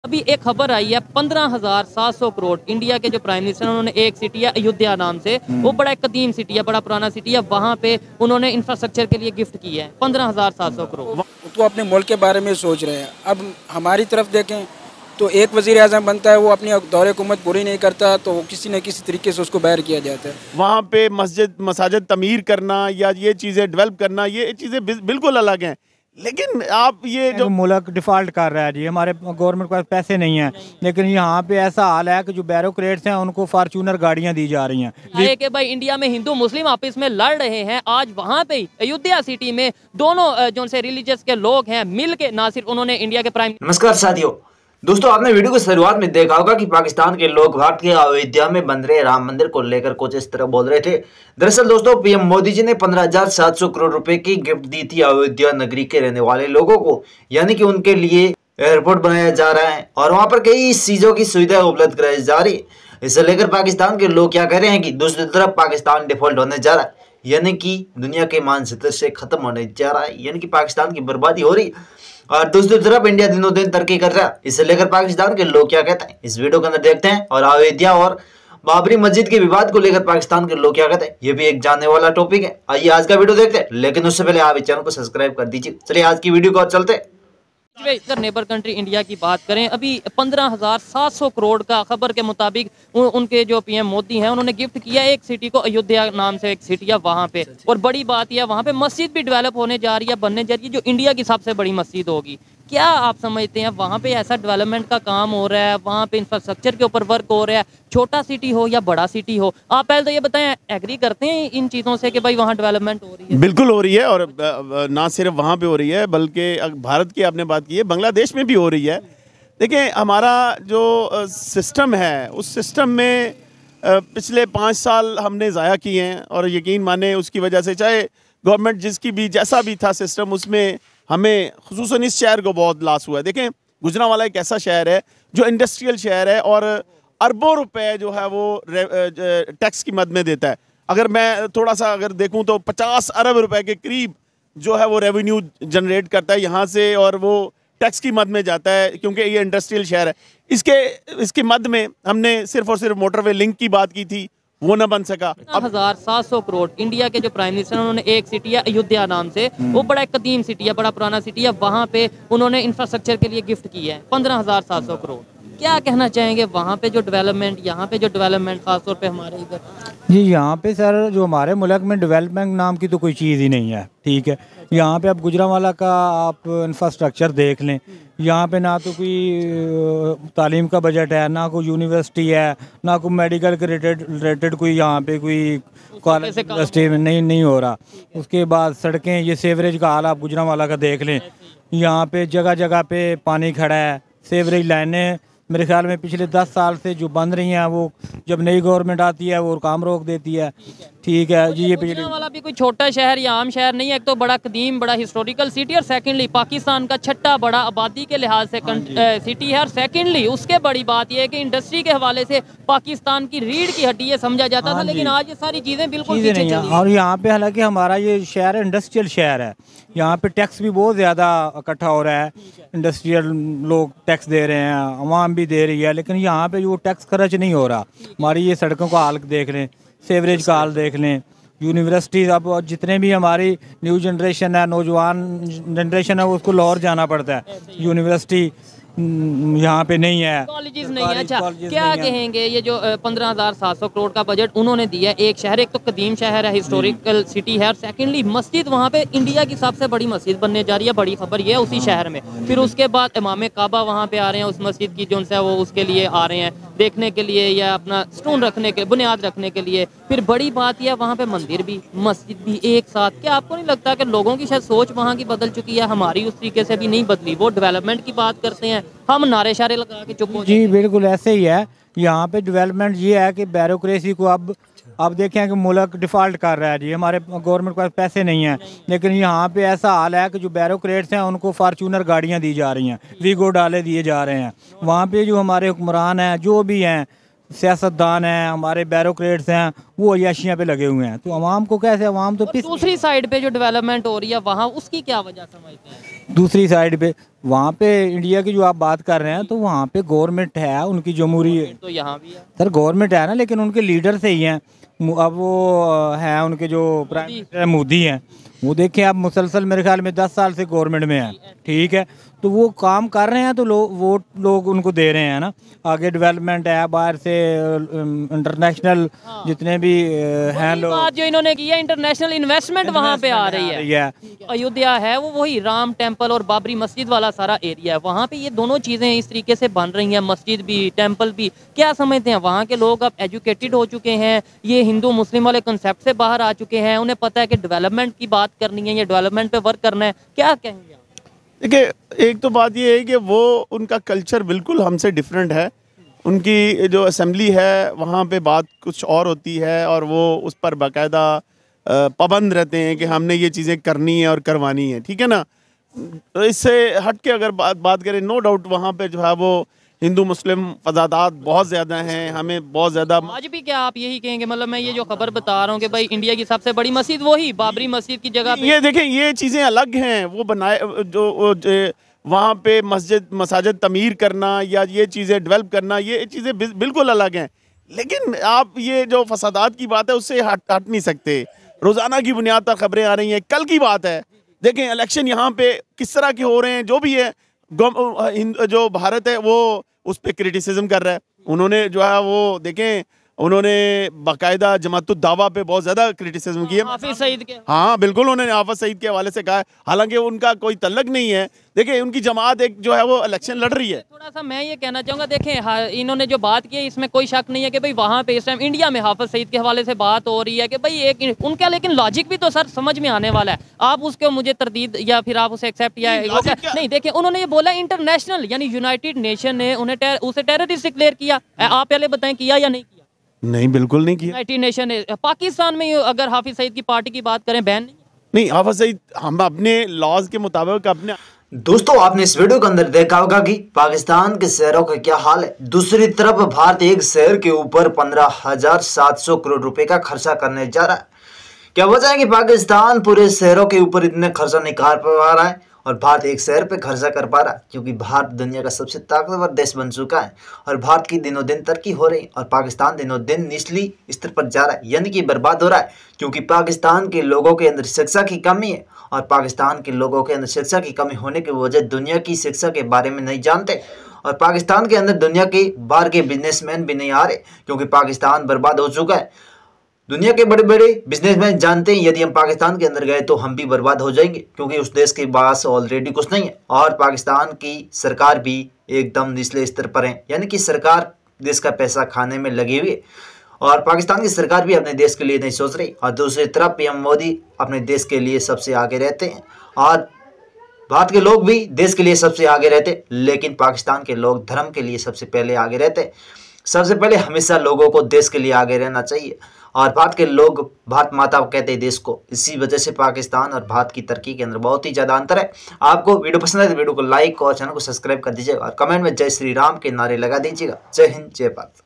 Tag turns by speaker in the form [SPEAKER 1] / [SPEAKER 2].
[SPEAKER 1] अभी एक खबर आई है 15,700 करोड़ इंडिया के जो प्राइम मिनिस्टर उन्होंने एक सिटी है अयोध्या नाम से, वो बड़ा एक कदीम सिटी है, बड़ा पुराना सिटी है, वहाँ पे उन्होंने इंफ्रास्ट्रक्चर के लिए गिफ्ट किया है 15,700 करोड़।
[SPEAKER 2] तो अपने मुल्क के बारे में सोच रहे हैं। अब हमारी तरफ देखें तो एक वज़ीर आज़म बनता है, वो अपनी दौरे हुकूमत पूरी नहीं करता तो किसी न किसी तरीके से उसको बाहर किया जाता है। वहाँ
[SPEAKER 3] पे मस्जिद मसाजिद तमीर करना या ये चीज़ें डेवलप करना, ये चीज़ें बिल्कुल अलग हैं। लेकिन आप ये जो
[SPEAKER 4] मुल्क डिफ़ॉल्ट कर रहा है जी, हमारे गवर्नमेंट के पास पैसे नहीं हैं, लेकिन यहाँ पे ऐसा हाल है कि जो ब्यूरोक्रेट्स हैं उनको फार्चूनर गाड़ियाँ दी जा रही हैं
[SPEAKER 1] कि भाई इंडिया में हिंदू मुस्लिम आपस में लड़ रहे हैं, आज वहाँ पे अयोध्या सिटी में दोनों जो से रिलीजियस के लोग हैं मिल के ना सिर्फ उन्होंने इंडिया के प्राइम।
[SPEAKER 5] नमस्कार साथियों, दोस्तों आपने वीडियो की शुरुआत में देखा होगा कि पाकिस्तान के लोग भारत के अयोध्या में बन रहे राम मंदिर को लेकर कुछ इस तरह बोल रहे थे। दरअसल दोस्तों पीएम मोदी जी ने 15,700 करोड़ रुपए की गिफ्ट दी थी अयोध्या नगरी के रहने वाले लोगों को, यानी कि उनके लिए एयरपोर्ट बनाया जा रहा है और वहां पर कई चीजों की सुविधा उपलब्ध कराई जा रही है। इसे लेकर पाकिस्तान के लोग क्या कह रहे हैं कि दूसरी तरफ पाकिस्तान डिफॉल्ट होने जा रहा है, यानी कि दुनिया के मानचित्र से खत्म होने जा रहा है, यानी कि पाकिस्तान की बर्बादी हो रही है। और दूसरी तरफ इंडिया दिनों दिन तरक्की कर रहा है। इसे लेकर पाकिस्तान के लोग क्या कहते हैं, इस वीडियो के अंदर देखते हैं। और अयोध्या और बाबरी मस्जिद के विवाद को लेकर पाकिस्तान के लोग क्या कहते हैं, ये भी एक जानने वाला टॉपिक है। आइए आज का वीडियो देखते हैं, लेकिन उससे पहले आप इस चैनल को सब्सक्राइब कर दीजिए। चलिए आज की वीडियो को चलते हैं।
[SPEAKER 1] अगर नेबर कंट्री इंडिया की बात करें, अभी 15,700 करोड़ का खबर के मुताबिक उनके जो पीएम मोदी हैं उन्होंने गिफ्ट किया एक सिटी को, अयोध्या नाम से एक सिटी है वहाँ पे। और बड़ी बात यह वहाँ पे मस्जिद भी डेवलप होने जा रही है, बनने जा रही है, जो इंडिया की सबसे बड़ी मस्जिद होगी। क्या आप समझते हैं वहाँ पे ऐसा डेवलपमेंट का काम हो रहा है, वहाँ पे इंफ्रास्ट्रक्चर के ऊपर वर्क हो रहा है, छोटा सिटी हो या बड़ा सिटी हो? आप पहले तो ये बताएं, एग्री करते हैं इन चीज़ों से कि भाई वहाँ डेवलपमेंट हो रही है?
[SPEAKER 3] बिल्कुल हो रही है, और ना सिर्फ वहाँ पे हो रही है बल्कि भारत की आपने बात की है, बांग्लादेश में भी हो रही है। देखिए हमारा जो सिस्टम है उस सिस्टम में पिछले 5 साल हमने ज़ाया किए हैं, और यकीन माने उसकी वजह से चाहे गवर्नमेंट जिसकी भी जैसा भी था सिस्टम, उसमें हमें खुसूसन इस शहर को बहुत लॉस हुआ है। देखें गुजरांवाला एक ऐसा शहर है जो इंडस्ट्रियल शहर है और अरबों रुपए जो है वो टैक्स की मद में देता है। अगर मैं थोड़ा सा अगर देखूं तो 50 अरब रुपए के करीब जो है वो रेवेन्यू जनरेट करता है यहाँ से, और वो टैक्स की मद में जाता है क्योंकि ये इंडस्ट्रियल शहर है। इसके मद में हमने सिर्फ और सिर्फ मोटरवे लिंक की बात की थी, वो न बन सका।
[SPEAKER 1] 15,700 करोड़ इंडिया के जो प्राइम मिनिस्टर उन्होंने एक सिटी है अयोध्या नाम से, वो बड़ा एक कदीम सिटी है, बड़ा पुराना सिटी है, वहाँ पे उन्होंने इंफ्रास्ट्रक्चर के लिए गिफ्ट किया है 15,700 करोड़। क्या कहना चाहेंगे वहाँ पे जो डेवलपमेंट, यहाँ पे जो डेवलपमेंट खासतौर पे हमारे इधर?
[SPEAKER 4] जी यहाँ पे सर जो हमारे मुल्क में डेवलपमेंट नाम की तो कोई चीज़ ही नहीं है, ठीक है। यहाँ पे आप गुजरांवाला का आप इंफ्रास्ट्रक्चर देख लें, यहाँ पे ना तो कोई तालीम का बजट है, ना कोई यूनिवर्सिटी है, ना कोई मेडिकल के रिलेटेड कोई यहाँ पे कोई कॉलेज यूनिवर्सिटी में नहीं हो रहा। उसके बाद सड़कें, ये सीवरेज का हाल आप गुजरांवाला का देख लें, यहाँ पे जगह जगह पे पानी खड़ा है। सीवरेज लाइनें मेरे ख्याल में पिछले 10 साल से जो बन रही हैं, वो जब नई गवर्नमेंट आती है वो काम रोक देती है, ठीक है जी। ये
[SPEAKER 1] गुजरांवाला भी कोई छोटा शहर या आम शहर नहीं है, एक तो बड़ा कदीम बड़ा हिस्टोरिकल सिटी, और सेकंडली पाकिस्तान का छठा बड़ा आबादी के लिहाज से सिटी है, और सेकंडली उसके बड़ी बात यह है कि इंडस्ट्री के हवाले से पाकिस्तान की रीढ़ की हड्डी ये समझा जाता था, लेकिन आज ये सारी चीज़ें बिल्कुल पीछे चली हैं।
[SPEAKER 4] और यहाँ पे हालांकि हमारा ये शहर इंडस्ट्रियल शहर है, यहाँ पे टैक्स भी बहुत ज़्यादा इकट्ठा हो रहा है, इंडस्ट्रियल लोग टैक्स दे रहे हैं, आवाम भी दे रही है, लेकिन यहाँ पे वो टैक्स खर्च नहीं हो रहा। हमारी ये सड़कों का हाल देख लें, सीवरेज का हाल देख लें, यूनिवर्सिटीज़, अब जितने भी हमारी न्यू जनरेशन है, नौजवान जनरेशन है, उसको लाहौर जाना पड़ता है, यूनिवर्सिटी यहाँ पे नहीं है,
[SPEAKER 1] कॉलेजेस नहीं है। अच्छा क्या कहेंगे ये जो 15,700 करोड़ का बजट उन्होंने दिया है, एक शहर, एक तो कदीम शहर है, हिस्टोरिकल सिटी है, और सेकंडली मस्जिद वहाँ पे इंडिया की सबसे बड़ी मस्जिद बनने जा रही है, बड़ी खबर ये है उसी शहर में। फिर उसके बाद इमाम काबा वहाँ पे आ रहे हैं, उस मस्जिद की जो है वो उसके लिए आ रहे हैं देखने के लिए, या अपना स्टोन रखने के, बुनियाद रखने के लिए। फिर बड़ी बात यह वहाँ पे मंदिर भी मस्जिद भी एक साथ। क्या आपको नहीं लगता कि लोगों की शायद सोच वहाँ की बदल चुकी है, हमारी उस तरीके से भी नहीं बदली? वो डेवलपमेंट की बात करते हैं, हम नारे शारे लगा के चुप हो
[SPEAKER 4] जी। बिल्कुल ऐसे ही है, यहाँ पे डेवलपमेंट ये है कि ब्यूरोक्रेसी को अब देखें कि मुल्क डिफ़ॉल्ट कर रहा है जी, हमारे गवर्नमेंट के पास पैसे नहीं हैं, लेकिन यहाँ पे ऐसा हाल है कि जो ब्यूरोक्रेट्स हैं उनको फार्चूनर गाड़ियाँ दी जा रही हैं, वीगो डाले दिए जा रहे हैं। वहाँ पे जो हमारे हुक्मरान हैं जो भी हैं, सियासतदान हैं, हमारे बैरोक्रेट्स हैं, वो अयाशियाँ पे लगे हुए हैं। तो अवाम को कैसे, अवाम तो
[SPEAKER 1] और दूसरी साइड पे जो डेवलपमेंट हो रही है वहाँ, उसकी क्या वजह समझते हैं?
[SPEAKER 4] दूसरी साइड पे वहाँ पे इंडिया की जो आप बात कर रहे हैं, तो वहाँ पे गवर्नमेंट है, उनकी जमहूरी
[SPEAKER 1] तो यहाँ भी है
[SPEAKER 4] सर, गवर्नमेंट है ना, लेकिन उनके लीडर से ही हैं। अब वो हैं उनके जो प्राइम मिनिस्टर मोदी हैं, वो देखें आप मुसलसल मेरे ख्याल में 10 साल से गवर्नमेंट में हैं, ठीक है। तो वो काम कर रहे हैं, तो वोट लोग उनको दे रहे हैं ना। आगे डेवलपमेंट है, बाहर से इंटरनेशनल जितने भी हैं
[SPEAKER 1] वही
[SPEAKER 4] लोग,
[SPEAKER 1] बात जो इन्होंने की है, इंटरनेशनल इन्वेस्टमेंट वहाँ पे आ रही है। अयोध्या है वो वही राम टेम्पल और बाबरी मस्जिद वाला सारा एरिया है, वहाँ पे ये दोनों चीज़ें इस तरीके से बन रही हैं, मस्जिद भी टेम्पल भी। क्या समझते हैं वहाँ के लोग अब एजुकेटेड हो चुके हैं, ये हिंदू मुस्लिम वाले कंसेप्ट से बाहर आ चुके हैं, उन्हें पता है कि डेवलपमेंट की बात करनी है, ये डेवलपमेंट पे वर्क करना है, क्या कहेंगे?
[SPEAKER 3] देखिए, एक तो बात ये है कि वो उनका कल्चर बिल्कुल हमसे डिफरेंट है। उनकी जो असेंबली है वहाँ पे बात कुछ और होती है, और वो उस पर बाकायदा पाबंद रहते हैं कि हमने ये चीज़ें करनी है और करवानी है, ठीक है ना। तो इससे हट के अगर बात करें, नो डाउट वहाँ पे जो है वो हिंदू मुस्लिम फजादात बहुत ज़्यादा हैं, हमें बहुत ज़्यादा।
[SPEAKER 1] आज भी क्या आप यही कहेंगे? मतलब मैं ये जो खबर बता रहा हूँ कि भाई इंडिया की सबसे बड़ी मस्जिद वही बाबरी मस्जिद की जगह पे,
[SPEAKER 3] ये देखें, ये चीज़ें अलग हैं। वो बनाए जो वहाँ पे मसाजिद तमीर करना या ये चीज़ें डेवलप करना, ये चीज़ें बिल्कुल अलग हैं। लेकिन आप ये जो फसादात की बात है उससे हट नहीं सकते। रोज़ाना की बुनियाद पर खबरें आ रही हैं। कल की बात है, देखें इलेक्शन यहाँ पे किस तरह के हो रहे हैं, जो भी है जो भारत है वो उस पर क्रिटिसिज्म कर रहा है। उन्होंने जो है वो देखें, उन्होंने बाकायदा जमातुद दावा पे बहुत ज़्यादा क्रिटिसिज्म की है।
[SPEAKER 1] हाफिज सईद के,
[SPEAKER 3] हाँ बिल्कुल, उन्होंने हाफिज सईद के हवाले से कहा है, हालांकि उनका कोई तल्लक नहीं है। देखिए, उनकी जमात एक जो है वो इलेक्शन लड़ रही है।
[SPEAKER 1] थोड़ा सा मैं ये कहना चाहूँगा, देखें इन्होंने जो बात की है इसमें कोई शक नहीं है कि भाई वहाँ पे इस टाइम इंडिया में हाफिज सईद के हवाले से बात हो रही है कि भाई एक उनका, लेकिन लॉजिक भी तो सर समझ में आने वाला है। आप उसको मुझे तरदीद या फिर आप उसे एक्सेप्ट या नहीं, देखिए उन्होंने ये बोला इंटरनेशनल यानी यूनाइटेड नेशन ने उन्हें उसे टेररिस्ट डिक्लेयर किया। आप पहले बताएं किया या नहीं किया?
[SPEAKER 3] नहीं, बिल्कुल नहीं किया।
[SPEAKER 1] यूनाइटेड नेशन ने पाकिस्तान में अगर हाफिज सईद की पार्टी की बात करें, बैन
[SPEAKER 3] नहीं, हाफिज सईद हम अपने लॉज के मुताबिक अपने।
[SPEAKER 5] दोस्तों, आपने इस वीडियो के अंदर देखा होगा कि पाकिस्तान के शहरों का क्या हाल है। दूसरी तरफ भारत एक शहर के ऊपर 15,700 करोड़ रुपए का खर्चा करने जा रहा है। क्या वजह है कि पाकिस्तान पूरे शहरों के ऊपर इतने खर्चा नहीं कर पा रहा है और भारत एक शहर पे खर्चा कर पा रहा है? क्योंकि भारत दुनिया का सबसे ताकतवर देश बन चुका है और भारत की दिनों दिन तरक्की हो रही है और पाकिस्तान दिनों दिन निचली स्तर पर जा रहा है, यानी कि बर्बाद हो रहा है। क्योंकि पाकिस्तान के लोगों के अंदर शिक्षा की कमी है और पाकिस्तान के लोगों के अंदर शिक्षा की कमी होने की वजह दुनिया की शिक्षा के बारे में नहीं जानते और पाकिस्तान के अंदर दुनिया के बाहर के बिजनेसमैन भी नहीं आ रहे, क्योंकि पाकिस्तान बर्बाद हो चुका है। दुनिया के बड़े बड़े बिजनेसमैन जानते हैं यदि हम पाकिस्तान के अंदर गए तो हम भी बर्बाद हो जाएंगे, क्योंकि उस देश के पास ऑलरेडी कुछ नहीं है और पाकिस्तान की सरकार भी एकदम निचले स्तर पर है, यानी कि सरकार देश का पैसा खाने में लगी हुई है और पाकिस्तान की सरकार भी अपने देश के लिए नहीं सोच रही। और दूसरी तरफ पीएम मोदी अपने देश के लिए सबसे आगे रहते हैं और भारत के लोग भी देश के लिए सबसे आगे रहते, लेकिन पाकिस्तान के लोग धर्म के लिए सबसे पहले आगे रहते। सबसे पहले हमेशा लोगों को देश के लिए आगे रहना चाहिए और भारत के लोग भारत माता कहते हैं देश को। इसी वजह से पाकिस्तान और भारत की तरक्की के अंदर बहुत ही ज़्यादा अंतर है। आपको वीडियो पसंद है तो वीडियो को लाइक और चैनल को सब्सक्राइब कर दीजिएगा और कमेंट में जय श्री राम के नारे लगा दीजिएगा। जय हिंद, जय भारत।